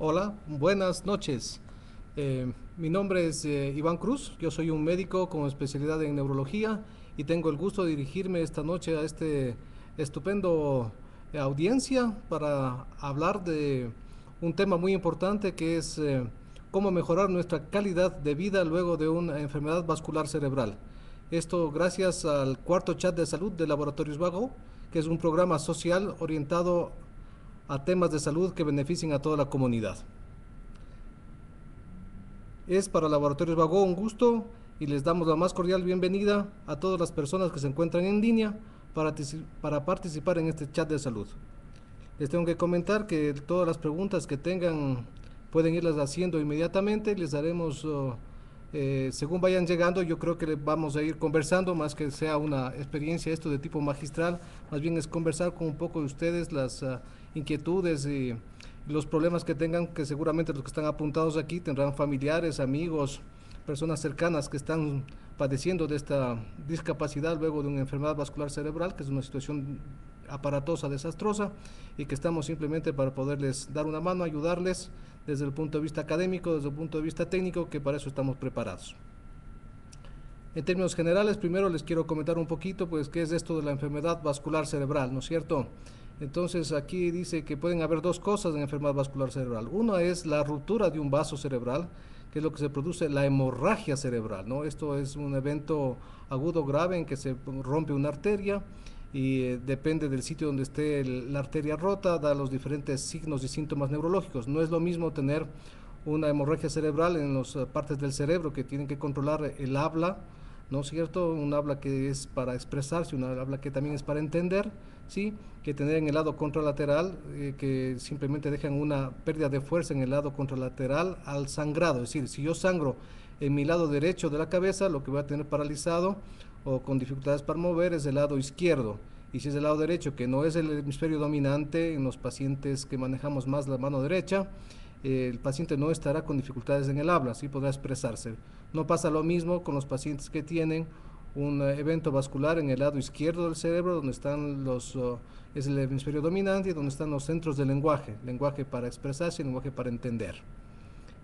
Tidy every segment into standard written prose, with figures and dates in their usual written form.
Hola, buenas noches. Mi nombre es Iván Cruz, yo soy un médico con especialidad en neurología y tengo el gusto de dirigirme esta noche a este estupendo audiencia para hablar de un tema muy importante que es cómo mejorar nuestra calidad de vida luego de una enfermedad vascular cerebral. Esto gracias al cuarto chat de salud de Laboratorios Vago, que es un programa social orientado a temas de salud que beneficien a toda la comunidad. Es para Laboratorios Vago un gusto y les damos la más cordial bienvenida a todas las personas que se encuentran en línea para participar en este chat de salud. Les tengo que comentar que todas las preguntas que tengan pueden irlas haciendo inmediatamente, les daremos según vayan llegando. Yo creo que vamos a ir conversando, más que sea una experiencia esto de tipo magistral, más bien es conversar con un poco de ustedes las inquietudes y los problemas que tengan, que seguramente los que están apuntados aquí tendrán familiares, amigos, personas cercanas que están padeciendo de esta discapacidad luego de una enfermedad vascular cerebral, que es una situación aparatosa, desastrosa, y que estamos simplemente para poderles dar una mano, ayudarles desde el punto de vista académico, desde el punto de vista técnico, que para eso estamos preparados. En términos generales, primero les quiero comentar un poquito, pues, qué es esto de la enfermedad vascular cerebral, ¿no es cierto? Entonces, aquí dice que pueden haber dos cosas en enfermedad vascular cerebral. Una es la ruptura de un vaso cerebral, que es lo que se produce, la hemorragia cerebral, ¿no? Esto es un evento agudo grave en que se rompe una arteria y depende del sitio donde esté la arteria rota, da los diferentes signos y síntomas neurológicos. No es lo mismo tener una hemorragia cerebral en las partes del cerebro que tienen que controlar el habla, ¿no es cierto? Un habla que es para expresarse, una habla que también es para entender, ¿sí? Que tener en el lado contralateral, que simplemente dejan una pérdida de fuerza en el lado contralateral al sangrado. Es decir, si yo sangro en mi lado derecho de la cabeza, lo que voy a tener paralizado o con dificultades para mover es el lado izquierdo. Y si es el lado derecho, que no es el hemisferio dominante en los pacientes que manejamos más la mano derecha, el paciente no estará con dificultades en el habla, sí podrá expresarse. No pasa lo mismo con los pacientes que tienen un evento vascular en el lado izquierdo del cerebro, donde están es el hemisferio dominante y donde están los centros del lenguaje, lenguaje para expresarse y lenguaje para entender,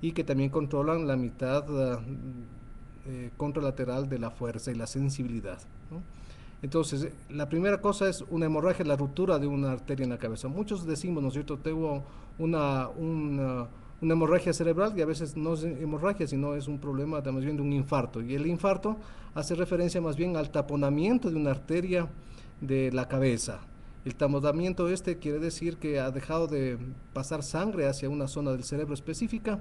y que también controlan la mitad contralateral de la fuerza y la sensibilidad, ¿no? Entonces, la primera cosa es una hemorragia, la ruptura de una arteria en la cabeza. Muchos decimos, ¿no es cierto?, tengo una hemorragia cerebral, y a veces no es hemorragia, sino es un problema más bien de un infarto. Y el infarto hace referencia más bien al taponamiento de una arteria de la cabeza. El taponamiento quiere decir que ha dejado de pasar sangre hacia una zona del cerebro específica,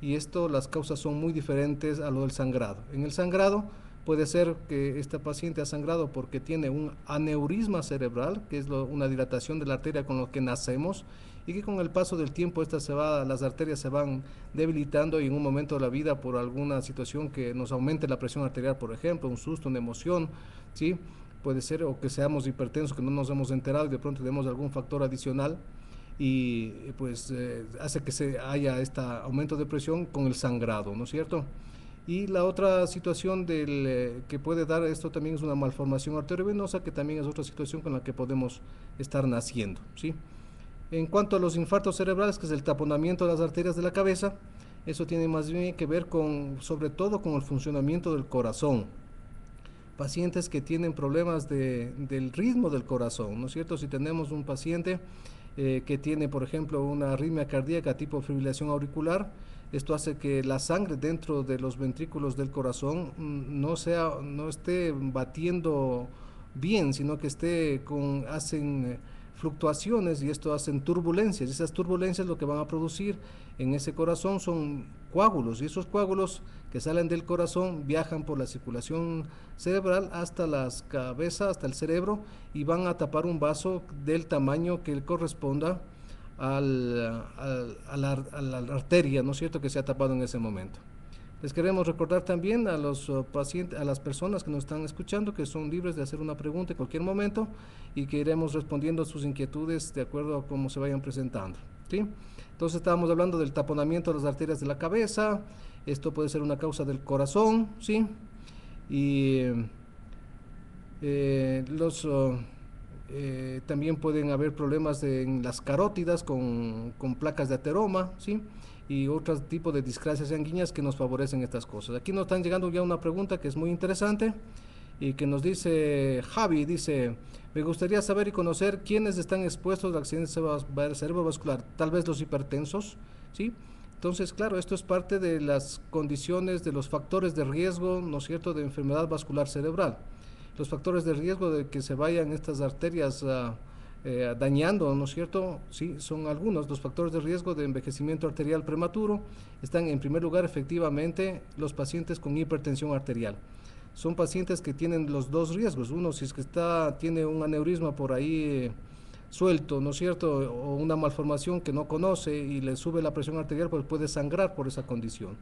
y esto, las causas son muy diferentes a lo del sangrado. En el sangrado puede ser que esta paciente ha sangrado porque tiene un aneurisma cerebral, que es una dilatación de la arteria con lo que nacemos, y que con el paso del tiempo las arterias se van debilitando, y en un momento de la vida, por alguna situación que nos aumente la presión arterial, por ejemplo, un susto, una emoción, ¿sí? Puede ser, o que seamos hipertensos, que no nos hemos enterado y de pronto tenemos algún factor adicional, y pues hace que se haya este aumento de presión con el sangrado, ¿no es cierto? Y la otra situación que puede dar esto también es una malformación arteriovenosa, que también es otra situación con la que podemos estar naciendo, ¿sí? En cuanto a los infartos cerebrales, que es el taponamiento de las arterias de la cabeza, eso tiene más bien que ver sobre todo con el funcionamiento del corazón. Pacientes que tienen problemas del ritmo del corazón, ¿no es cierto? Si tenemos un paciente que tiene, por ejemplo, una arritmia cardíaca tipo fibrilación auricular, esto hace que la sangre dentro de los ventrículos del corazón no esté batiendo bien, sino que hacen fluctuaciones, y esto hacen turbulencias. Y esas turbulencias lo que van a producir en ese corazón son coágulos, y esos coágulos que salen del corazón viajan por la circulación cerebral hasta las cabezas, hasta el cerebro, y van a tapar un vaso del tamaño que corresponda a la arteria, ¿no es cierto?, que se ha tapado en ese momento. Les queremos recordar también a los pacientes, a las personas que nos están escuchando, que son libres de hacer una pregunta en cualquier momento, y que iremos respondiendo a sus inquietudes de acuerdo a cómo se vayan presentando, ¿sí? Entonces, estábamos hablando del taponamiento de las arterias de la cabeza. Esto puede ser una causa del corazón, ¿sí? Y los También pueden haber problemas en las carótidas con placas de ateroma, ¿sí? Y otro tipo de discrasias sanguíneas que nos favorecen estas cosas. Aquí nos están llegando ya una pregunta que es muy interesante y que nos dice Javi, dice, me gustaría saber y conocer quiénes están expuestos al accidente cerebrovascular, tal vez los hipertensos, ¿sí? Entonces, claro, esto es parte de las condiciones, de los factores de riesgo, ¿no es cierto?, de enfermedad vascular cerebral. Los factores de riesgo de que se vayan estas arterias dañando, ¿no es cierto? Sí, son algunos. Los factores de riesgo de envejecimiento arterial prematuro están en primer lugar efectivamente los pacientes con hipertensión arterial. Son pacientes que tienen los dos riesgos. Uno, si es que tiene un aneurisma por ahí suelto, ¿no es cierto? O una malformación que no conoce y le sube la presión arterial, pues puede sangrar por esa condición.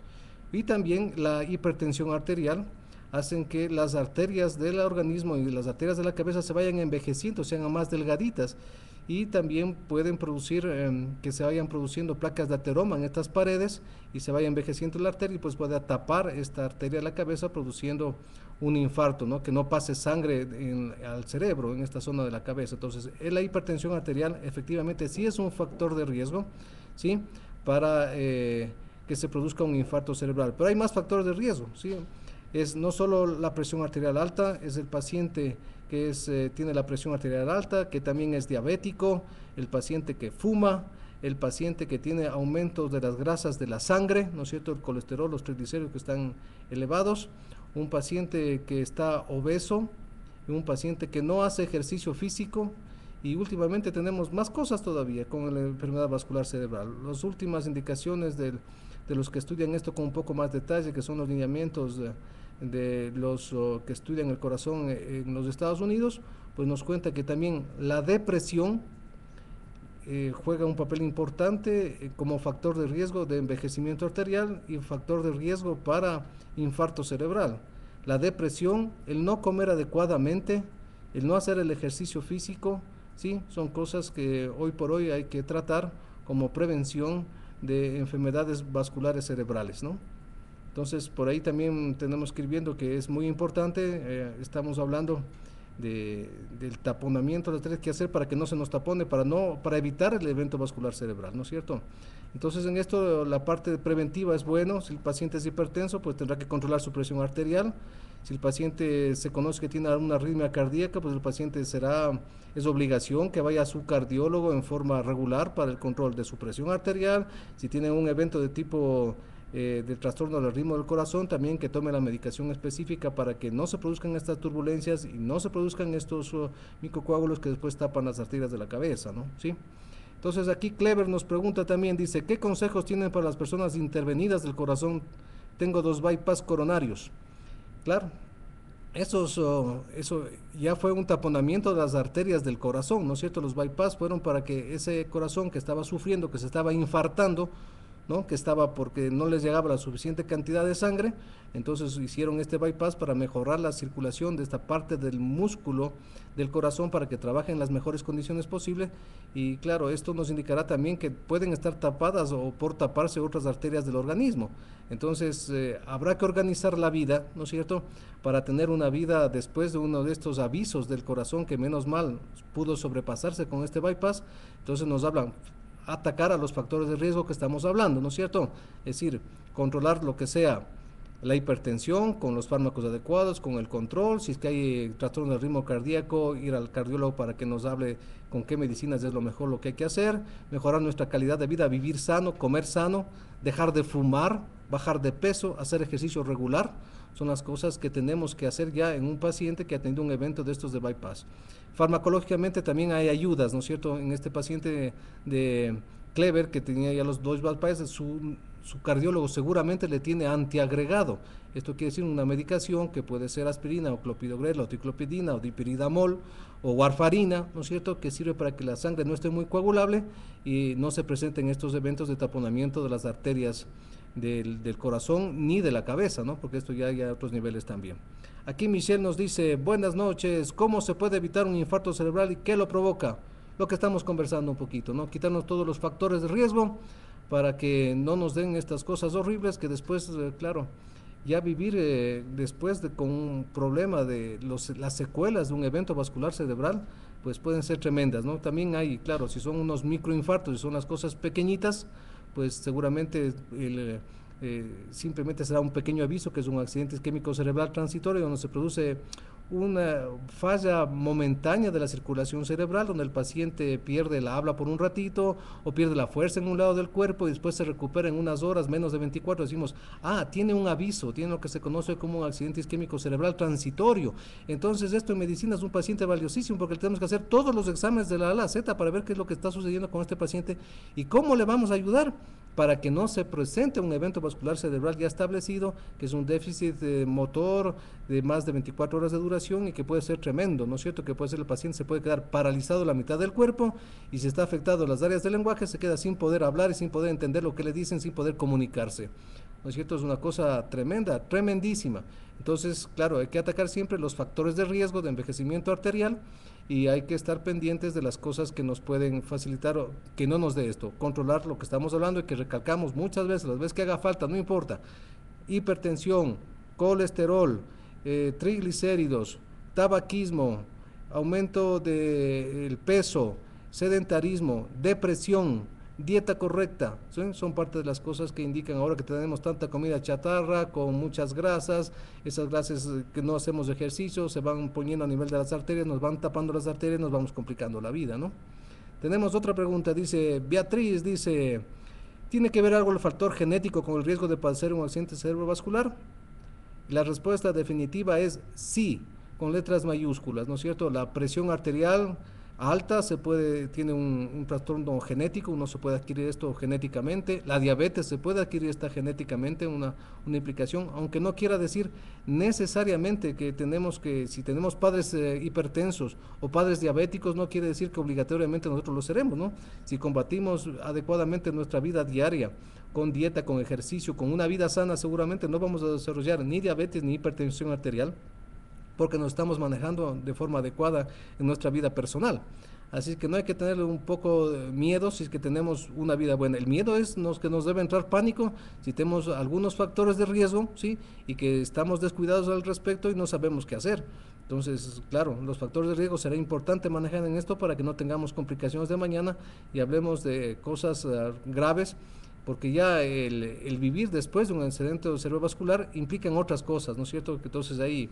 Y también la hipertensión arterial hacen que las arterias del organismo y las arterias de la cabeza se vayan envejeciendo, sean más delgaditas, y también pueden producir que se vayan produciendo placas de ateroma en estas paredes y se vaya envejeciendo la arteria y pues pueda tapar esta arteria de la cabeza produciendo un infarto, ¿no? Que no pase sangre al cerebro en esta zona de la cabeza. Entonces, la hipertensión arterial efectivamente sí es un factor de riesgo, ¿sí? Para que se produzca un infarto cerebral. Pero hay más factores de riesgo, ¿sí? Es no solo la presión arterial alta, es el paciente que tiene la presión arterial alta, que también es diabético, el paciente que fuma, el paciente que tiene aumentos de las grasas de la sangre, ¿no es cierto?, el colesterol, los triglicéridos que están elevados, un paciente que está obeso, un paciente que no hace ejercicio físico, y últimamente tenemos más cosas todavía con la enfermedad vascular cerebral. Las últimas indicaciones de los que estudian esto con un poco más detalle, que son los lineamientos de los que estudian el corazón en los Estados Unidos, pues nos cuenta que también la depresión juega un papel importante como factor de riesgo de envejecimiento arterial y factor de riesgo para infarto cerebral. La depresión, el no comer adecuadamente, el no hacer el ejercicio físico, ¿sí? Son cosas que hoy por hoy hay que tratar como prevención de enfermedades vasculares cerebrales, ¿no? Entonces, por ahí también tenemos que ir viendo que es muy importante, estamos hablando del taponamiento de las arterias, que hacer para que no se nos tapone, para evitar el evento vascular cerebral, ¿no es cierto? Entonces, en esto la parte preventiva es bueno. Si el paciente es hipertenso, pues tendrá que controlar su presión arterial. Si el paciente se conoce que tiene una arritmia cardíaca, pues el paciente es obligación que vaya a su cardiólogo en forma regular para el control de su presión arterial. Si tiene un evento de tipo del trastorno del ritmo del corazón, también que tome la medicación específica para que no se produzcan estas turbulencias y no se produzcan estos microcoágulos que después tapan las arterias de la cabeza, ¿no? ¿Sí? Entonces aquí Clever nos pregunta también, dice, ¿qué consejos tienen para las personas intervenidas del corazón? Tengo 2 bypass coronarios. Claro, eso ya fue un taponamiento de las arterias del corazón, ¿no es cierto? Los bypass fueron para que ese corazón que estaba sufriendo, que se estaba infartando, ¿no?, que estaba porque no les llegaba la suficiente cantidad de sangre, entonces hicieron este bypass para mejorar la circulación de esta parte del músculo del corazón para que trabaje en las mejores condiciones posibles. Y claro, esto nos indicará también que pueden estar tapadas o por taparse otras arterias del organismo. Entonces habrá que organizar la vida, ¿no es cierto?, para tener una vida después de uno de estos avisos del corazón que menos mal pudo sobrepasarse con este bypass. Entonces nos hablan atacar a los factores de riesgo que estamos hablando, ¿no es cierto? Es decir, controlar lo que sea la hipertensión con los fármacos adecuados, con el control. Si es que hay trastorno del ritmo cardíaco, ir al cardiólogo para que nos hable con qué medicinas es lo mejor lo que hay que hacer, mejorar nuestra calidad de vida, vivir sano, comer sano, dejar de fumar, bajar de peso, hacer ejercicio regular. Son las cosas que tenemos que hacer ya en un paciente que ha tenido un evento de estos de bypass. Farmacológicamente también hay ayudas, ¿no es cierto? En este paciente de Clever, que tenía ya los 2 bypass, su cardiólogo seguramente le tiene antiagregado. Esto quiere decir una medicación que puede ser aspirina o clopidogrel o ticlopidina o dipiridamol o warfarina, ¿no es cierto?, que sirve para que la sangre no esté muy coagulable y no se presenten estos eventos de taponamiento de las arterias del corazón ni de la cabeza, ¿no?, porque esto ya hay a otros niveles también. Aquí Michelle nos dice, buenas noches, ¿cómo se puede evitar un infarto cerebral y qué lo provoca? Lo que estamos conversando un poquito, ¿no? Quitarnos todos los factores de riesgo para que no nos den estas cosas horribles que después, claro, ya vivir después con un problema de las secuelas de un evento vascular cerebral, pues pueden ser tremendas, ¿no? También hay, claro, si son unos microinfartos, si son las cosas pequeñitas, pues seguramente simplemente será un pequeño aviso que es un accidente isquémico cerebral transitorio donde se produce una falla momentánea de la circulación cerebral, donde el paciente pierde la habla por un ratito o pierde la fuerza en un lado del cuerpo y después se recupera en unas horas, menos de 24. Decimos, tiene un aviso, tiene lo que se conoce como un accidente isquémico cerebral transitorio. Entonces esto en medicina es un paciente valiosísimo porque tenemos que hacer todos los exámenes de la A a la Z para ver qué es lo que está sucediendo con este paciente y cómo le vamos a ayudar para que no se presente un evento vascular cerebral ya establecido, que es un déficit motor de más de 24 horas de duración y que puede ser tremendo, ¿no es cierto? Que puede ser el paciente se puede quedar paralizado la mitad del cuerpo y si está afectado las áreas del lenguaje se queda sin poder hablar y sin poder entender lo que le dicen, sin poder comunicarse. ¿No es cierto? Es una cosa tremenda, tremendísima. Entonces, claro, hay que atacar siempre los factores de riesgo de envejecimiento arterial y hay que estar pendientes de las cosas que nos pueden facilitar o que no nos dé esto. Controlar lo que estamos hablando y que recalcamos muchas veces, las veces que haga falta, no importa. Hipertensión, colesterol, triglicéridos, tabaquismo, aumento del peso, sedentarismo, depresión, dieta correcta, ¿sí? Son parte de las cosas que indican ahora que tenemos tanta comida chatarra con muchas grasas, esas grasas que no hacemos ejercicio se van poniendo a nivel de las arterias, nos van tapando las arterias, nos vamos complicando la vida, ¿no? Tenemos otra pregunta, dice Beatriz, dice, ¿tiene que ver algo el factor genético con el riesgo de padecer un accidente cerebrovascular? La respuesta definitiva es sí, con letras mayúsculas, ¿no es cierto? La presión arterial alta tiene un trastorno genético, uno se puede adquirir esto genéticamente, la diabetes se puede adquirir esta genéticamente, una implicación, aunque no quiera decir necesariamente si tenemos padres hipertensos o padres diabéticos, no quiere decir que obligatoriamente nosotros lo seremos, ¿no? Si combatimos adecuadamente nuestra vida diaria, con dieta, con ejercicio, con una vida sana, seguramente no vamos a desarrollar ni diabetes ni hipertensión arterial, porque nos estamos manejando de forma adecuada en nuestra vida personal. Así que no hay que tener un poco de miedo si es que tenemos una vida buena. El miedo es que nos debe entrar pánico si tenemos algunos factores de riesgo, ¿sí? Y que estamos descuidados al respecto y no sabemos qué hacer. Entonces, claro, los factores de riesgo será importante manejar en esto para que no tengamos complicaciones de mañana y hablemos de cosas graves, porque ya el vivir después de un accidente cerebrovascular implica en otras cosas, ¿no es cierto? Que entonces ahí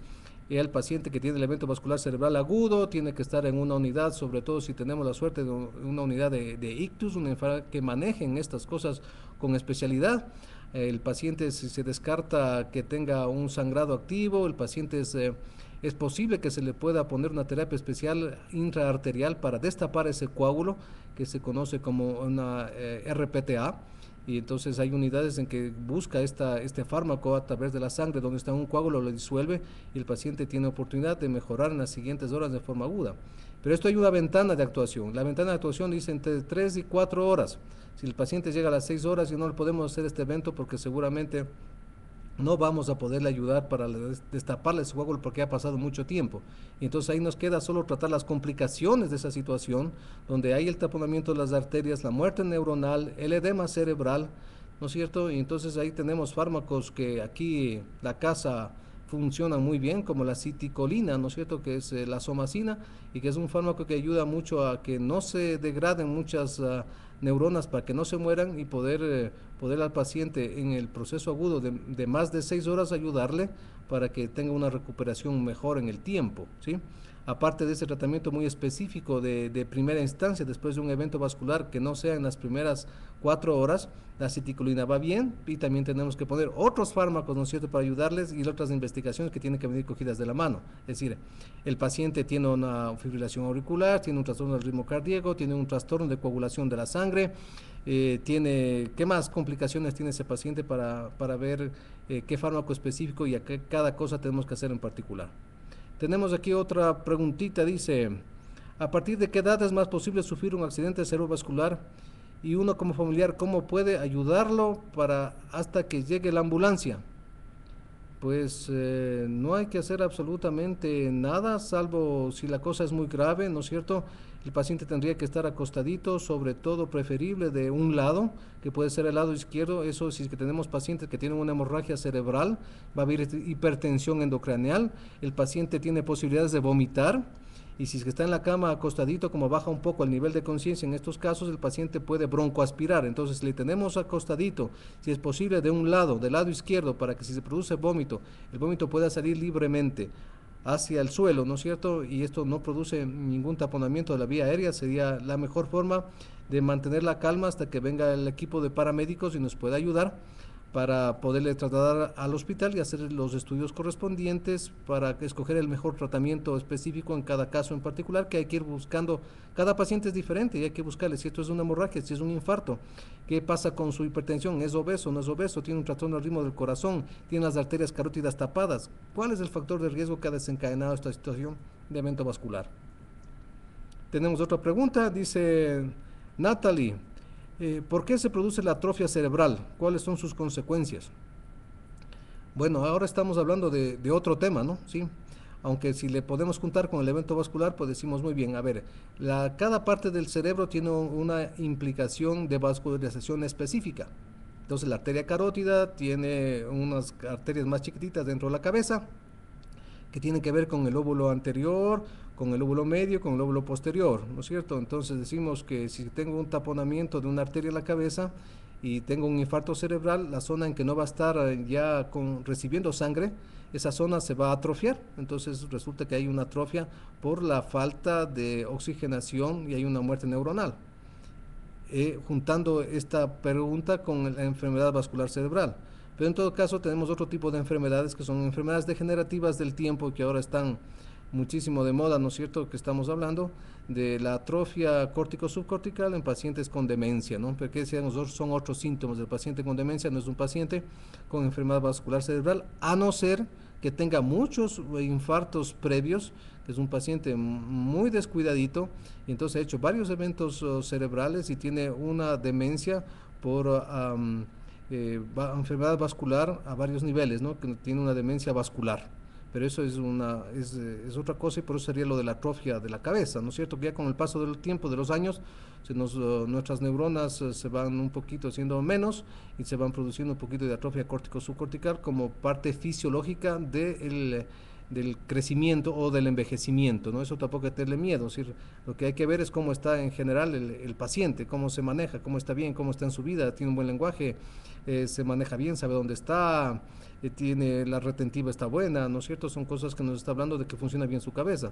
el paciente que tiene el evento vascular cerebral agudo tiene que estar en una unidad, sobre todo si tenemos la suerte de una unidad de ictus, una enfermedad que manejen estas cosas con especialidad. El paciente, si se descarta que tenga un sangrado activo, el paciente es posible que se le pueda poner una terapia especial intraarterial para destapar ese coágulo que se conoce como una RPTA. Y entonces hay unidades en que busca este fármaco a través de la sangre, donde está un coágulo, lo disuelve y el paciente tiene oportunidad de mejorar en las siguientes horas de forma aguda. Pero esto hay una ventana de actuación. La ventana de actuación dice entre 3 y 4 horas. Si el paciente llega a las 6 horas y no le podemos hacer este evento porque seguramente no vamos a poderle ayudar para destaparle su coágulo porque ha pasado mucho tiempo. Y entonces ahí nos queda solo tratar las complicaciones de esa situación, donde hay el taponamiento de las arterias, la muerte neuronal, el edema cerebral, ¿no es cierto? Y entonces ahí tenemos fármacos que aquí la casa funcionan muy bien, como la citicolina, ¿no es cierto?, que es la somacina, y que es un fármaco que ayuda mucho a que no se degraden muchas neuronas para que no se mueran y poder al paciente en el proceso agudo de más de 6 horas ayudarle para que tenga una recuperación mejor en el tiempo, ¿sí? Aparte de ese tratamiento muy específico de primera instancia después de un evento vascular que no sea en las primeras 4 horas, la citicolina va bien y también tenemos que poner otros fármacos, ¿no es cierto?, para ayudarles y otras investigaciones que tienen que venir cogidas de la mano. Es decir, el paciente tiene una fibrilación auricular, tiene un trastorno del ritmo cardíaco, tiene un trastorno de coagulación de la sangre, ¿qué más complicaciones tiene ese paciente para ver qué fármaco específico y a qué cada cosa tenemos que hacer en particular? Tenemos aquí otra preguntita, dice, ¿a partir de qué edad es más posible sufrir un accidente cerebrovascular? Y uno como familiar, ¿cómo puede ayudarlo hasta que llegue la ambulancia? Pues no hay que hacer absolutamente nada, salvo si la cosa es muy grave, ¿no es cierto? El paciente tendría que estar acostadito, sobre todo preferible de un lado, que puede ser el lado izquierdo. Eso si es que tenemos pacientes que tienen una hemorragia cerebral, va a haber hipertensión endocraneal, el paciente tiene posibilidades de vomitar. Y si es que está en la cama acostadito, como baja un poco el nivel de conciencia, en estos casos el paciente puede broncoaspirar. Entonces le tenemos acostadito, si es posible de un lado, del lado izquierdo, para que si se produce vómito, el vómito pueda salir libremente hacia el suelo, ¿no es cierto? Y esto no produce ningún taponamiento de la vía aérea, sería la mejor forma de mantener la calma hasta que venga el equipo de paramédicos y nos pueda ayudar para poderle trasladar al hospital y hacer los estudios correspondientes para escoger el mejor tratamiento específico en cada caso en particular, que hay que ir buscando. Cada paciente es diferente y hay que buscarle si esto es una hemorragia, si es un infarto, qué pasa con su hipertensión, es obeso, no es obeso, tiene un trastorno del ritmo del corazón, tiene las arterias carótidas tapadas, cuál es el factor de riesgo que ha desencadenado esta situación de evento vascular. Tenemos otra pregunta, dice Natalie. ¿Por qué se produce la atrofia cerebral? ¿Cuáles son sus consecuencias? Bueno, ahora estamos hablando de otro tema, ¿no? Sí. Aunque si le podemos juntar con el evento vascular, pues decimos muy bien, a ver, cada parte del cerebro tiene una implicación de vascularización específica. Entonces la arteria carótida tiene unas arterias más chiquititas dentro de la cabeza, que tienen que ver con el lóbulo anterior, con el lóbulo medio, con el lóbulo posterior, ¿no es cierto? Entonces decimos que si tengo un taponamiento de una arteria en la cabeza y tengo un infarto cerebral, la zona en que no va a estar ya recibiendo sangre, esa zona se va a atrofiar. Entonces resulta que hay una atrofia por la falta de oxigenación y hay una muerte neuronal. Juntando esta pregunta con la enfermedad vascular cerebral. Pero en todo caso tenemos otro tipo de enfermedades que son enfermedades degenerativas del tiempo que ahora están muchísimo de moda, ¿no es cierto? Que estamos hablando de la atrofia córtico-subcortical en pacientes con demencia, ¿no? Porque son otros síntomas del paciente con demencia, no es un paciente con enfermedad vascular cerebral, a no ser que tenga muchos infartos previos, que es un paciente muy descuidadito, y entonces ha hecho varios eventos cerebrales y tiene una demencia por enfermedad vascular a varios niveles, ¿no? Que tiene una demencia vascular. Pero eso es otra cosa y por eso sería lo de la atrofia de la cabeza, ¿no es cierto? Que ya con el paso del tiempo, de los años, nuestras neuronas se van un poquito haciendo menos y se van produciendo un poquito de atrofia córtico-subcortical como parte fisiológica del crecimiento o del envejecimiento, ¿no? Eso tampoco hay que tenerle miedo, es decir, lo que hay que ver es cómo está en general el paciente, cómo se maneja, cómo está bien, cómo está en su vida, tiene un buen lenguaje, se maneja bien, sabe dónde está, tiene la retentiva está buena, ¿no es cierto? Son cosas que nos está hablando de que funciona bien su cabeza.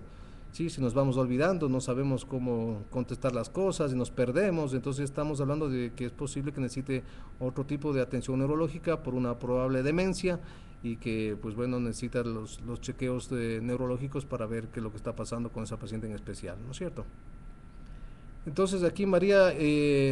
Sí, si nos vamos olvidando, no sabemos cómo contestar las cosas y nos perdemos, entonces estamos hablando de que es posible que necesite otro tipo de atención neurológica por una probable demencia y que pues bueno necesita los chequeos neurológicos para ver qué es lo que está pasando con esa paciente en especial, ¿no es cierto? Entonces aquí María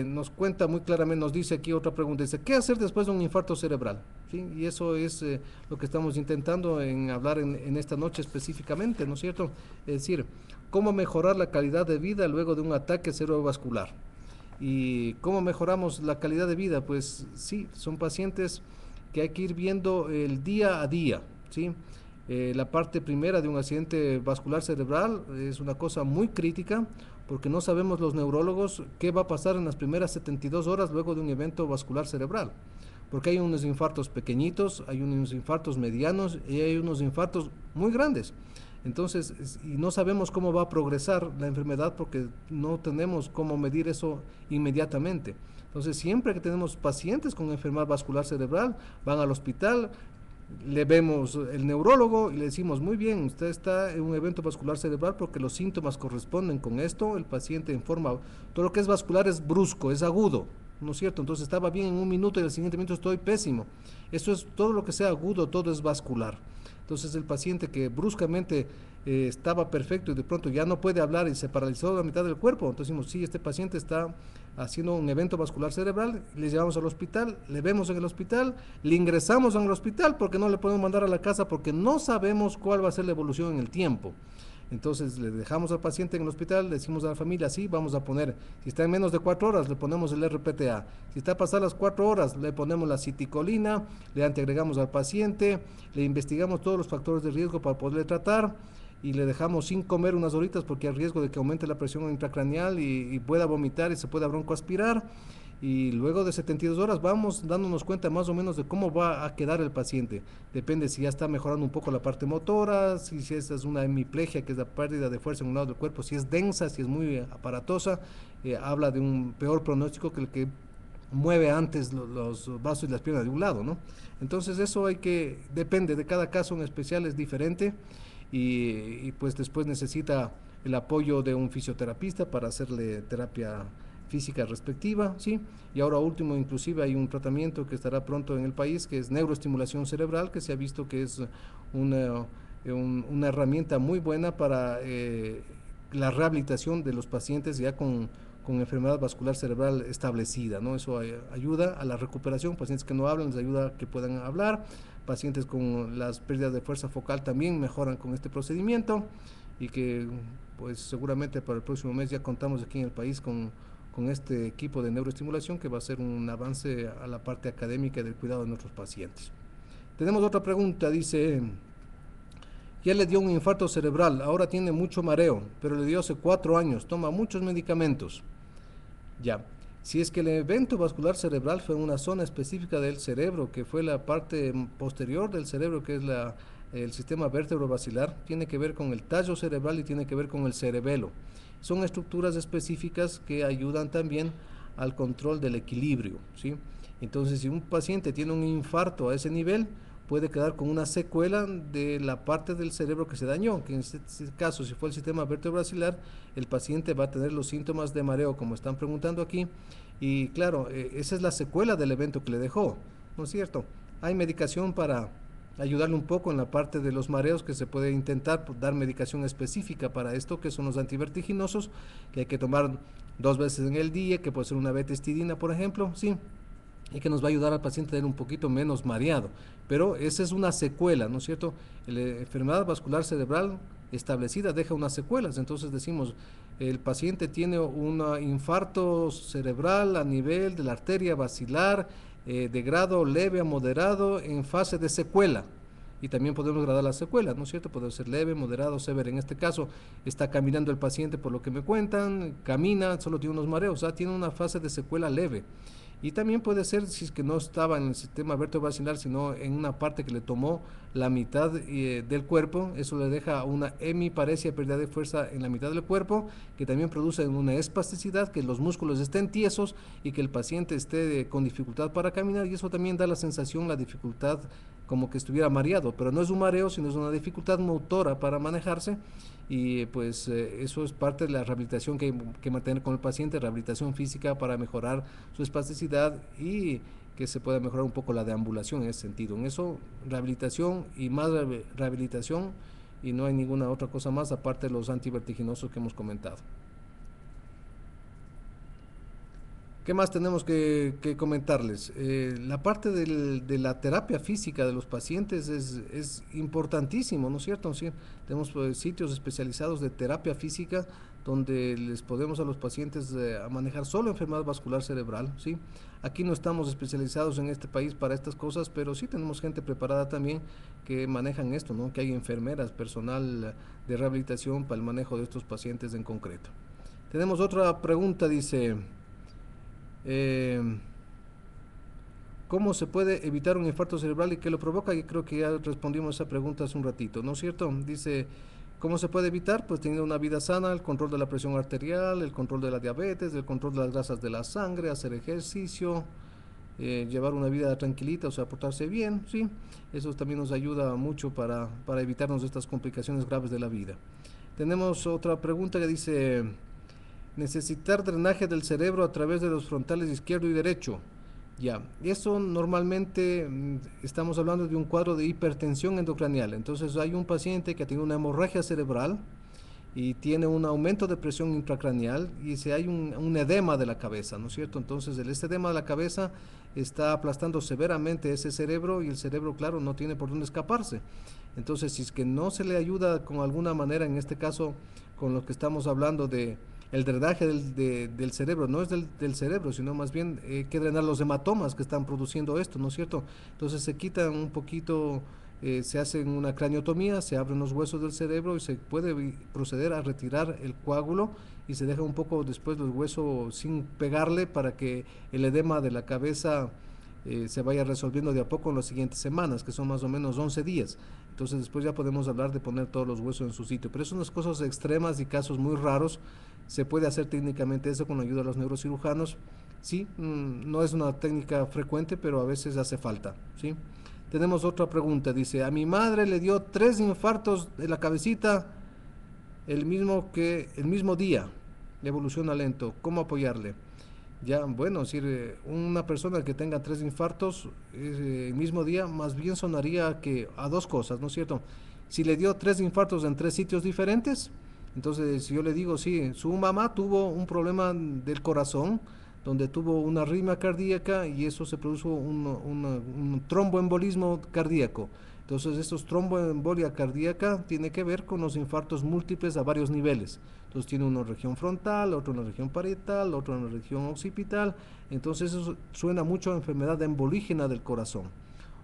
nos cuenta muy claramente, nos dice aquí otra pregunta, dice, ¿qué hacer después de un infarto cerebral? ¿Sí? Y eso es lo que estamos intentando hablar en esta noche específicamente, ¿no es cierto? Es decir, cómo mejorar la calidad de vida luego de un ataque cerebrovascular. ¿Y cómo mejoramos la calidad de vida? Pues sí, son pacientes que hay que ir viendo el día a día, ¿sí? La parte primera de un accidente vascular cerebral es una cosa muy crítica porque no sabemos los neurólogos qué va a pasar en las primeras 72 horas luego de un evento vascular cerebral. Porque hay unos infartos pequeñitos, hay unos infartos medianos y hay unos infartos muy grandes. Entonces, y no sabemos cómo va a progresar la enfermedad porque no tenemos cómo medir eso inmediatamente. Entonces, siempre que tenemos pacientes con enfermedad vascular cerebral, van al hospital, le vemos el neurólogo y le decimos, muy bien, usted está en un evento vascular cerebral porque los síntomas corresponden con esto, el paciente informa, todo lo que es vascular es brusco, es agudo, ¿no es cierto? Entonces estaba bien en un minuto y al siguiente minuto estoy pésimo. Eso es todo lo que sea agudo, todo es vascular. Entonces el paciente que bruscamente estaba perfecto y de pronto ya no puede hablar y se paralizó la mitad del cuerpo, entonces decimos, sí, este paciente está haciendo un evento vascular cerebral, le llevamos al hospital, le vemos en el hospital, le ingresamos en el hospital porque no le podemos mandar a la casa porque no sabemos cuál va a ser la evolución en el tiempo. Entonces le dejamos al paciente en el hospital, le decimos a la familia, sí, vamos a poner, si está en menos de 4 horas, le ponemos el RPTA. Si está pasadas las 4 horas, le ponemos la citicolina, le antiagregamos al paciente, le investigamos todos los factores de riesgo para poderle tratar y le dejamos sin comer unas horitas porque hay riesgo de que aumente la presión intracraneal y pueda vomitar y se pueda broncoaspirar. Y luego de 72 horas vamos dándonos cuenta más o menos de cómo va a quedar el paciente. Depende si ya está mejorando un poco la parte motora, si esa es una hemiplegia, que es la pérdida de fuerza en un lado del cuerpo, si es densa, si es muy aparatosa, habla de un peor pronóstico que el que mueve antes los vasos y las piernas de un lado, ¿no? Entonces eso depende de cada caso en especial, es diferente y pues después necesita el apoyo de un fisioterapista para hacerle terapia física respectiva, ¿sí? Y ahora último, inclusive hay un tratamiento que estará pronto en el país, que es neuroestimulación cerebral, que se ha visto que es una herramienta muy buena para la rehabilitación de los pacientes ya con enfermedad vascular cerebral establecida, ¿no? Eso ayuda a la recuperación, pacientes que no hablan les ayuda a que puedan hablar, pacientes con las pérdidas de fuerza focal también mejoran con este procedimiento y que pues seguramente para el próximo mes ya contamos aquí en el país con este equipo de neuroestimulación que va a ser un avance a la parte académica del cuidado de nuestros pacientes. Tenemos otra pregunta, dice, ya le dio un infarto cerebral, ahora tiene mucho mareo, pero le dio hace 4 años, toma muchos medicamentos. Ya, si es que el evento vascular cerebral fue en una zona específica del cerebro, que fue la parte posterior del cerebro, que es el sistema vértebro-basilar, tiene que ver con el tallo cerebral y tiene que ver con el cerebelo. Son estructuras específicas que ayudan también al control del equilibrio, ¿sí? Entonces, si un paciente tiene un infarto a ese nivel, puede quedar con una secuela de la parte del cerebro que se dañó, que en este caso, si fue el sistema vértebro-basilar, el paciente va a tener los síntomas de mareo, como están preguntando aquí, y claro, esa es la secuela del evento que le dejó, ¿no es cierto? Hay medicación para ayudarle un poco en la parte de los mareos, que se puede intentar dar medicación específica para esto, que son los antivertiginosos, que hay que tomar 2 veces en el día, que puede ser una betestidina, por ejemplo, sí, y que nos va a ayudar al paciente a tener un poquito menos mareado. Pero esa es una secuela, ¿no es cierto? La enfermedad vascular cerebral establecida deja unas secuelas, entonces decimos, el paciente tiene un infarto cerebral a nivel de la arteria basilar, de grado leve a moderado en fase de secuela. Y también podemos gradar las secuelas, ¿no es cierto? Puede ser leve, moderado, severo. En este caso, está caminando el paciente por lo que me cuentan, camina, solo tiene unos mareos, tiene una fase de secuela leve. Y también puede ser, si es que no estaba en el sistema vertebrovascular, sino en una parte que le tomó la mitad del cuerpo, eso le deja una hemiparesia, pérdida de fuerza en la mitad del cuerpo, que también produce una espasticidad, que los músculos estén tiesos y que el paciente esté con dificultad para caminar, y eso también da la sensación, la dificultad, como que estuviera mareado, pero no es un mareo, sino es una dificultad motora para manejarse, y pues eso es parte de la rehabilitación que hay que mantener con el paciente, rehabilitación física para mejorar su espasticidad y que se pueda mejorar un poco la deambulación en ese sentido. En eso, rehabilitación y más rehabilitación, y no hay ninguna otra cosa más aparte de los antivertiginosos que hemos comentado. ¿Qué más tenemos que comentarles? La parte de la terapia física de los pacientes es importantísimo, ¿no es cierto? ¿Sí? Tenemos sitios especializados de terapia física donde les podemos a los pacientes a manejar solo enfermedad vascular cerebral, ¿sí? Aquí no estamos especializados en este país para estas cosas, pero sí tenemos gente preparada también que manejan esto, ¿no? Que hay enfermeras, personal de rehabilitación para el manejo de estos pacientes en concreto. Tenemos otra pregunta, dice... ¿cómo se puede evitar un infarto cerebral y qué lo provoca? Y creo que ya respondimos a esa pregunta hace un ratito, ¿no es cierto? Dice, ¿cómo se puede evitar? Pues teniendo una vida sana, el control de la presión arterial, el control de la diabetes, el control de las grasas de la sangre, hacer ejercicio, llevar una vida tranquilita, o sea, portarse bien, ¿sí? Eso también nos ayuda mucho para evitarnos estas complicaciones graves de la vida. Tenemos otra pregunta que dice... necesitar drenaje del cerebro a través de los frontales izquierdo y derecho. Ya, eso normalmente estamos hablando de un cuadro de hipertensión endocranial. Entonces hay un paciente que ha tenido una hemorragia cerebral y tiene un aumento de presión intracraneal y si hay un edema de la cabeza, ¿no es cierto? Entonces este edema de la cabeza está aplastando severamente ese cerebro y el cerebro, claro, no tiene por dónde escaparse. Entonces, si es que no se le ayuda con alguna manera, en este caso, con lo que estamos hablando de el drenaje del cerebro, no es del cerebro, sino más bien que drenar los hematomas que están produciendo esto, ¿no es cierto? Entonces se quitan un poquito, se hace una craniotomía, se abren los huesos del cerebro y se puede proceder a retirar el coágulo y se deja un poco después el hueso sin pegarle para que el edema de la cabeza se vaya resolviendo de a poco en las siguientes semanas, que son más o menos 11 días. Entonces después ya podemos hablar de poner todos los huesos en su sitio. Pero son unas cosas extremas y casos muy raros. Se puede hacer técnicamente eso con la ayuda de los neurocirujanos. Sí, no es una técnica frecuente, pero a veces hace falta. ¿Sí? Tenemos otra pregunta. Dice, a mi madre le dio 3 infartos de la cabecita el mismo día. Evoluciona lento. ¿Cómo apoyarle? Ya, bueno, si una persona que tenga 3 infartos el mismo día, más bien sonaría que a dos cosas, ¿no es cierto? Si le dio 3 infartos en 3 sitios diferentes, entonces si yo le digo, sí, su mamá tuvo un problema del corazón, donde tuvo una arritmia cardíaca y eso se produjo un tromboembolismo cardíaco. Entonces, estos tromboembolia cardíaca tiene que ver con los infartos múltiples a varios niveles. Entonces, tiene uno en región frontal, otro en la región parietal, otro en la región occipital. Entonces, eso suena mucho a enfermedad embolígena del corazón.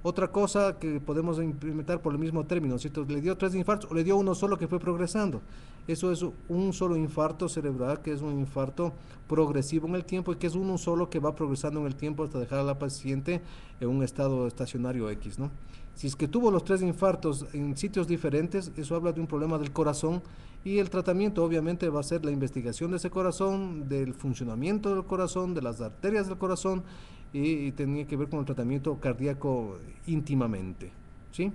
Otra cosa que podemos implementar por el mismo término, ¿cierto? Le dio 3 infartos o le dio uno solo que fue progresando. Eso es un solo infarto cerebral, que es un infarto progresivo en el tiempo y que es uno solo que va progresando en el tiempo hasta dejar a la paciente en un estado estacionario X, ¿no? Si es que tuvo los 3 infartos en sitios diferentes, eso habla de un problema del corazón y el tratamiento obviamente va a ser la investigación de ese corazón, del funcionamiento del corazón, de las arterias del corazón y tenía que ver con el tratamiento cardíaco íntimamente, ¿sí?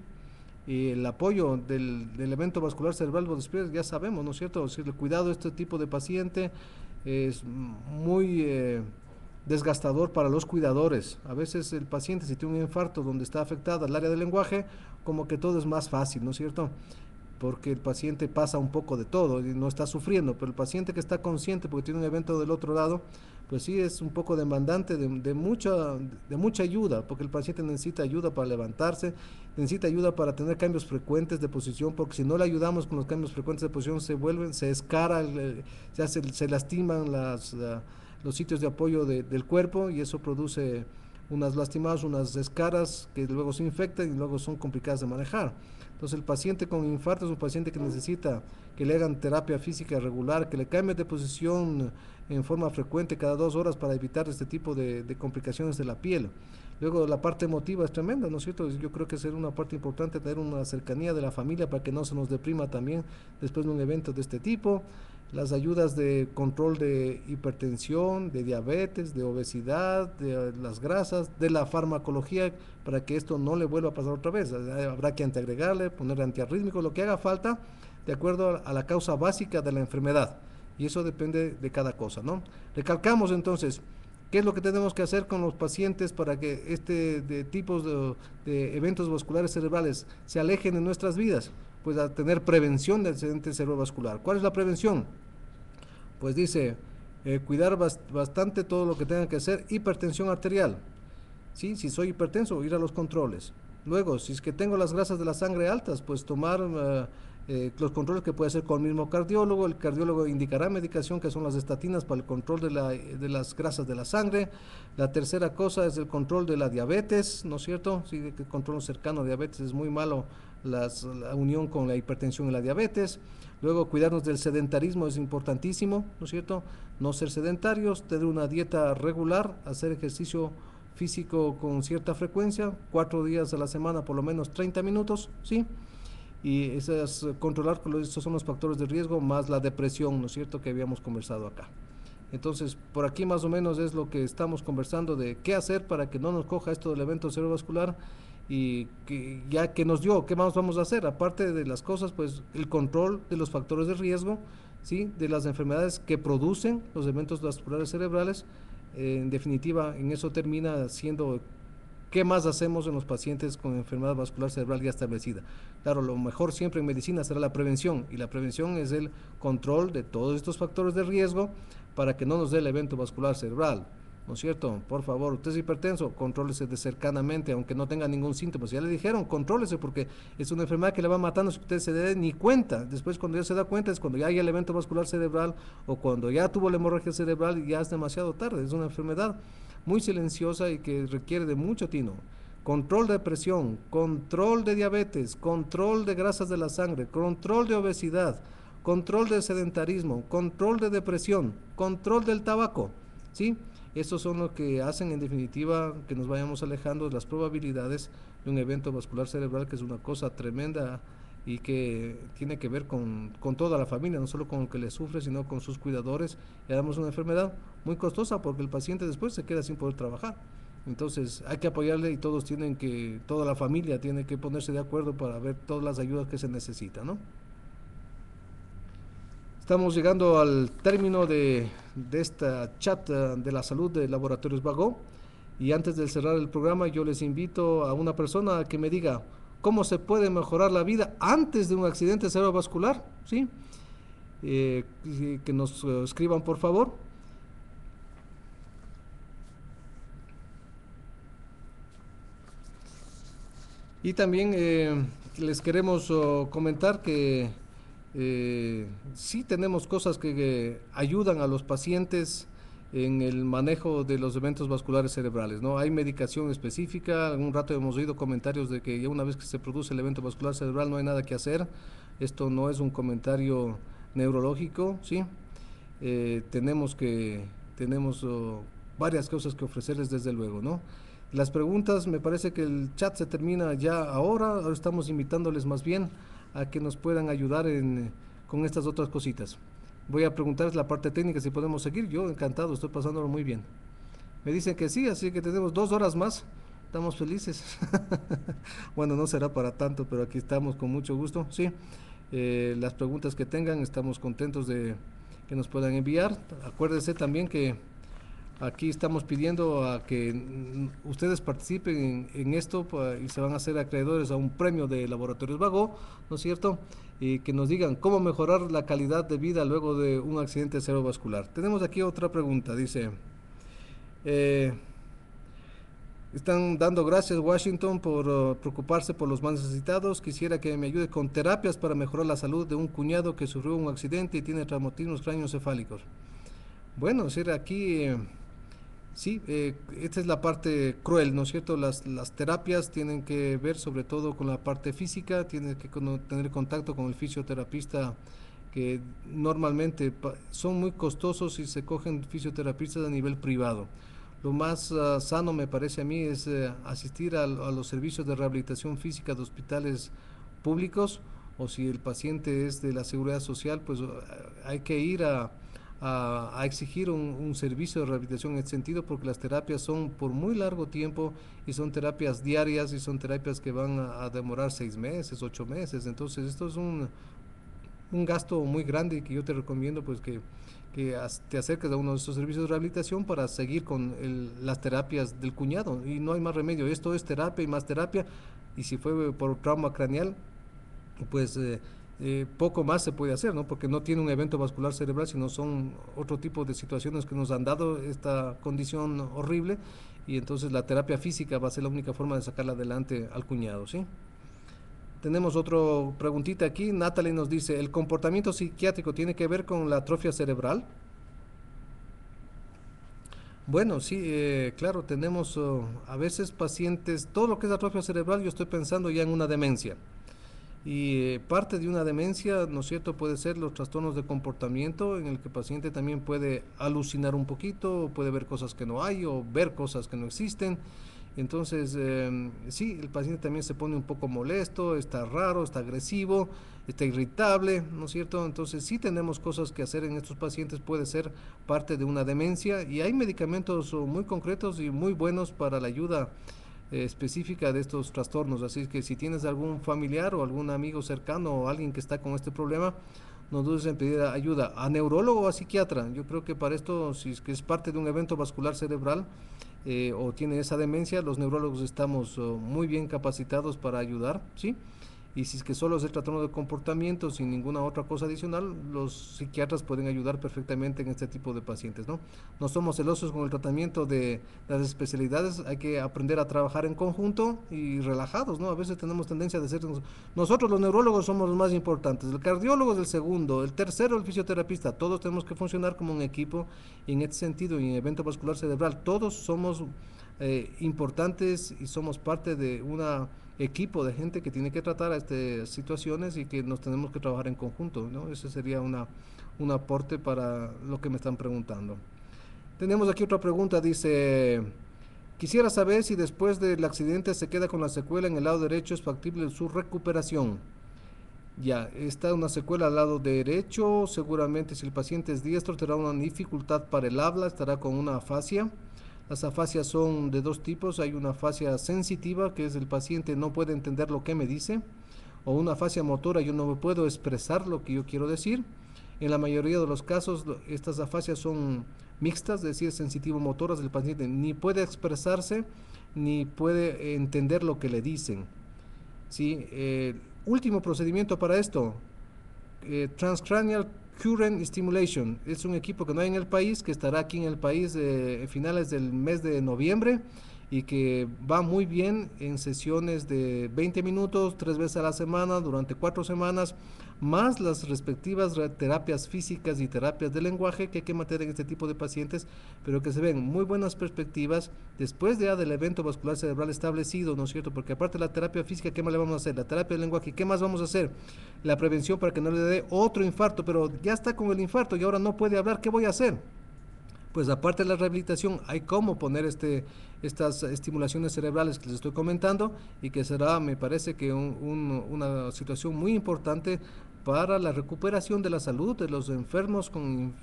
Y el apoyo del evento vascular cerebral ya sabemos, ¿no es cierto? Si el cuidado de este tipo de paciente es muy desgastador para los cuidadores. A veces el paciente, si tiene un infarto donde está afectada el área del lenguaje, como que todo es más fácil, ¿no es cierto? Porque el paciente pasa un poco de todo y no está sufriendo, pero el paciente que está consciente porque tiene un evento del otro lado, pues sí es un poco demandante de mucha ayuda, porque el paciente necesita ayuda para levantarse, necesita ayuda para tener cambios frecuentes de posición, porque si no le ayudamos con los cambios frecuentes de posición se escara, se lastiman los sitios de apoyo del cuerpo y eso produce unas lastimadas, unas escaras que luego se infectan y luego son complicadas de manejar. Entonces el paciente con infarto es un paciente que necesita que le hagan terapia física regular, que le cambien de posición en forma frecuente cada 2 horas para evitar este tipo de complicaciones de la piel. Luego la parte emotiva es tremenda, ¿no es cierto? Yo creo que es una parte importante tener una cercanía de la familia para que no se nos deprima también después de un evento de este tipo. Las ayudas de control de hipertensión, de diabetes, de obesidad, de las grasas, de la farmacología, para que esto no le vuelva a pasar otra vez. Habrá que antiagregarle, poner antiarrítmico, lo que haga falta, de acuerdo a la causa básica de la enfermedad. Y eso depende de cada cosa, ¿no? Recalcamos entonces, ¿qué es lo que tenemos que hacer con los pacientes para que de tipos de eventos vasculares cerebrales se alejen de nuestras vidas? Pues a tener prevención del accidente cerebrovascular. ¿Cuál es la prevención? Pues dice, cuidar bastante todo lo que tenga que hacer, hipertensión arterial, ¿sí? Si soy hipertenso, ir a los controles. Luego, si es que tengo las grasas de la sangre altas, pues tomar los controles que puede hacer con el mismo cardiólogo. El cardiólogo indicará medicación que son las estatinas para el control de las grasas de la sangre. La tercera cosa es el control de la diabetes, ¿no es cierto? Sí, el control cercano a diabetes es muy malo, la unión con la hipertensión y la diabetes. Luego, cuidarnos del sedentarismo es importantísimo, ¿no es cierto? No ser sedentarios, tener una dieta regular, hacer ejercicio físico con cierta frecuencia, 4 días a la semana, por lo menos 30 minutos, ¿sí? Y controlar, esos son los factores de riesgo, más la depresión, ¿no es cierto?, que habíamos conversado acá. Entonces, por aquí más o menos es lo que estamos conversando de qué hacer para que no nos coja esto del evento cerebrovascular y que, ya que nos dio, ¿qué más vamos a hacer? Aparte de las cosas, pues el control de los factores de riesgo, ¿sí?, de las enfermedades que producen los eventos vasculares cerebrales. En definitiva, en eso termina siendo ¿Qué más hacemos en los pacientes con enfermedad vascular cerebral ya establecida? Claro, lo mejor siempre en medicina será la prevención, y la prevención es el control de todos estos factores de riesgo para que no nos dé el evento vascular cerebral. ¿No es cierto? Por favor, usted es hipertenso, contrólese de cercanamente, aunque no tenga ningún síntoma. Si ya le dijeron, contrólese, porque es una enfermedad que le va matando si usted se dé ni cuenta. Después, cuando ya se da cuenta, es cuando ya hay el evento vascular cerebral o cuando ya tuvo la hemorragia cerebral y ya es demasiado tarde. Es una enfermedad muy silenciosa y que requiere de mucho tino. Control de presión, control de diabetes, control de grasas de la sangre, control de obesidad, control de sedentarismo, control de depresión, control del tabaco, ¿sí? Estos son los que hacen en definitiva que nos vayamos alejando de las probabilidades de un evento vascular cerebral, que es una cosa tremenda y que tiene que ver con toda la familia, no solo con el que le sufre, sino con sus cuidadores. Y además una enfermedad muy costosa porque el paciente después se queda sin poder trabajar. Entonces hay que apoyarle y toda la familia tiene que ponerse de acuerdo para ver todas las ayudas que se necesitan, ¿no? Estamos llegando al término de esta chat de la salud de Laboratorios Vago, y antes de cerrar el programa yo les invito a una persona a que me diga cómo se puede mejorar la vida antes de un accidente cerebrovascular, ¿sí? Que nos escriban por favor. Y también les queremos comentar que sí tenemos cosas que ayudan a los pacientes en el manejo de los eventos vasculares cerebrales, ¿no? Hay medicación específica. Algún rato hemos oído comentarios de que ya una vez que se produce el evento vascular cerebral no hay nada que hacer. Esto no es un comentario neurológico, ¿sí? Tenemos varias cosas que ofrecerles desde luego, ¿no? Las preguntas, me parece que el chat se termina ya ahora estamos invitándoles más bien a que nos puedan ayudar con estas otras cositas. Voy a preguntarles la parte técnica si podemos seguir. Yo encantado, estoy pasándolo muy bien. Me dicen que sí, así que tenemos 2 horas más. Estamos felices. Bueno, no será para tanto, pero aquí estamos con mucho gusto. Sí, las preguntas que tengan, estamos contentos de que nos puedan enviar. Acuérdense también que aquí estamos pidiendo a que ustedes participen en esto y se van a hacer acreedores a un premio de Laboratorios Vago, ¿no es cierto? Y que nos digan cómo mejorar la calidad de vida luego de un accidente cerebrovascular. Tenemos aquí otra pregunta, dice, están dando gracias Washington por preocuparse por los más necesitados. Quisiera que me ayude con terapias para mejorar la salud de un cuñado que sufrió un accidente y tiene traumatismos cráneoencefálicos. Bueno, es decir, aquí... Sí, esta es la parte cruel, ¿no es cierto? Las terapias tienen que ver sobre todo con la parte física, tienen que tener contacto con el fisioterapista, que normalmente son muy costosos y se cogen fisioterapistas a nivel privado. Lo más sano me parece a mí es asistir a los servicios de rehabilitación física de hospitales públicos, o si el paciente es de la seguridad social, pues hay que ir a exigir un servicio de rehabilitación en este sentido, porque las terapias son por muy largo tiempo y son terapias diarias y son terapias que van a demorar 6 meses, 8 meses. Entonces esto es un gasto muy grande, y que yo te recomiendo pues que te acerques a uno de estos servicios de rehabilitación para seguir con las terapias del cuñado, y no hay más remedio. Esto es terapia y más terapia, y si fue por trauma craneal, pues poco más se puede hacer, ¿no? Porque no tiene un evento vascular cerebral, sino son otro tipo de situaciones que nos han dado esta condición horrible, y entonces la terapia física va a ser la única forma de sacarla adelante al cuñado, ¿sí? Tenemos otra preguntita aquí. Natalie nos dice, ¿el comportamiento psiquiátrico tiene que ver con la atrofia cerebral? Bueno, sí, claro, tenemos a veces pacientes, todo lo que es atrofia cerebral, yo estoy pensando ya en una demencia. Y parte de una demencia, ¿no es cierto?, puede ser los trastornos de comportamiento, en el que el paciente también puede alucinar un poquito, puede ver cosas que no hay o ver cosas que no existen. Entonces, sí, el paciente también se pone un poco molesto, está raro, está agresivo, está irritable, ¿no es cierto? Entonces, sí tenemos cosas que hacer en estos pacientes, puede ser parte de una demencia, y hay medicamentos muy concretos y muy buenos para la ayuda específica de estos trastornos. Así que si tienes algún familiar o algún amigo cercano o alguien que está con este problema, no dudes en pedir ayuda a neurólogo o a psiquiatra. Yo creo que para esto, si es que es parte de un evento vascular cerebral, o tiene esa demencia, los neurólogos estamos muy bien capacitados para ayudar, ¿sí? Y si es que solo es el trastorno de comportamiento sin ninguna otra cosa adicional, los psiquiatras pueden ayudar perfectamente en este tipo de pacientes, ¿no? No somos celosos con el tratamiento de las especialidades, hay que aprender a trabajar en conjunto y relajados, ¿no? A veces tenemos tendencia de ser, nosotros los neurólogos somos los más importantes, el cardiólogo es el segundo, el tercero el fisioterapista, todos tenemos que funcionar como un equipo y en este sentido, y en evento vascular cerebral, todos somos importantes y somos parte de una equipo de gente que tiene que tratar a estas situaciones y que nos tenemos que trabajar en conjunto, ¿no? Ese sería un aporte para lo que me están preguntando. Tenemos aquí otra pregunta, dice, quisiera saber si después del accidente se queda con la secuela en el lado derecho, es factible su recuperación. Ya, está una secuela al lado derecho, seguramente si el paciente es diestro tendrá una dificultad para el habla, estará con una afasia. Las afasias son de dos tipos, hay una afasia sensitiva, que es el paciente no puede entender lo que me dice, o una afasia motora, yo no puedo expresar lo que yo quiero decir. En la mayoría de los casos, estas afasias son mixtas, es decir, sensitivo-motoras, el paciente ni puede expresarse, ni puede entender lo que le dicen. ¿Sí? Último procedimiento para esto, Transcranial Current Stimulation. Es un equipo que no hay en el país, que estará aquí en el país a finales del mes de noviembre y que va muy bien en sesiones de 20 minutos, 3 veces a la semana, durante 4 semanas, más las respectivas terapias físicas y terapias de lenguaje que hay que meter en este tipo de pacientes, pero que se ven muy buenas perspectivas después de del evento vascular cerebral establecido, ¿no es cierto? Porque aparte de la terapia física, ¿qué más le vamos a hacer? La terapia de lenguaje, ¿qué más vamos a hacer? La prevención para que no le dé otro infarto, pero ya está con el infarto y ahora no puede hablar, ¿qué voy a hacer? Pues aparte de la rehabilitación, hay cómo poner estas estimulaciones cerebrales que les estoy comentando y que será, me parece que una situación muy importante para la recuperación de la salud de los enfermos con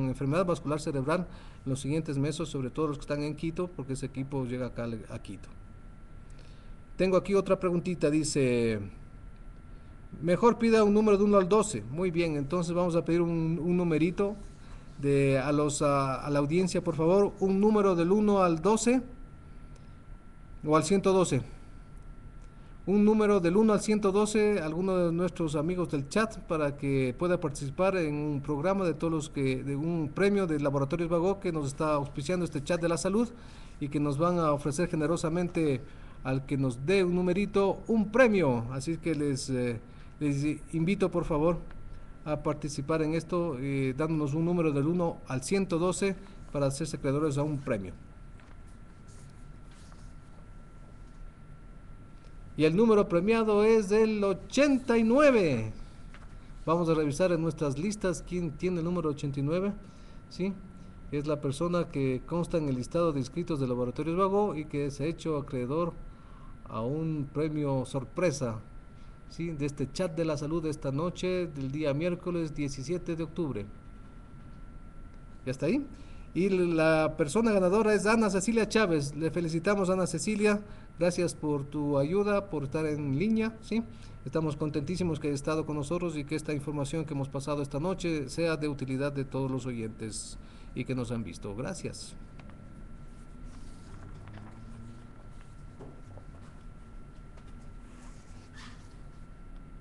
enfermedad vascular cerebral en los siguientes meses, sobre todo los que están en Quito, porque ese equipo llega acá a Quito. Tengo aquí otra preguntita, dice, mejor pida un número de 1 al 12. Muy bien, entonces vamos a pedir un numerito a la audiencia, por favor, un número del 1 al 12 o al 112. Un número del 1 al 112, alguno de nuestros amigos del chat, para que pueda participar en un programa de todos los de un premio de Laboratorios Vago que nos está auspiciando este chat de la salud y que nos van a ofrecer generosamente al que nos dé un numerito, un premio. Así que les invito por favor a participar en esto, dándonos un número del 1 al 112 para hacerse acreedores a un premio. Y el número premiado es del 89. Vamos a revisar en nuestras listas quién tiene el número 89. ¿Sí? Es la persona que consta en el listado de inscritos de Laboratorios Vago y que se ha hecho acreedor a un premio sorpresa, ¿sí? De este chat de la salud de esta noche, del día miércoles 17 de octubre. ¿Ya está ahí? Y la persona ganadora es Ana Cecilia Chávez. Le felicitamos, Ana Cecilia. Gracias por tu ayuda, por estar en línea, ¿sí? Estamos contentísimos que hayas estado con nosotros y que esta información que hemos pasado esta noche sea de utilidad de todos los oyentes y que nos han visto. Gracias.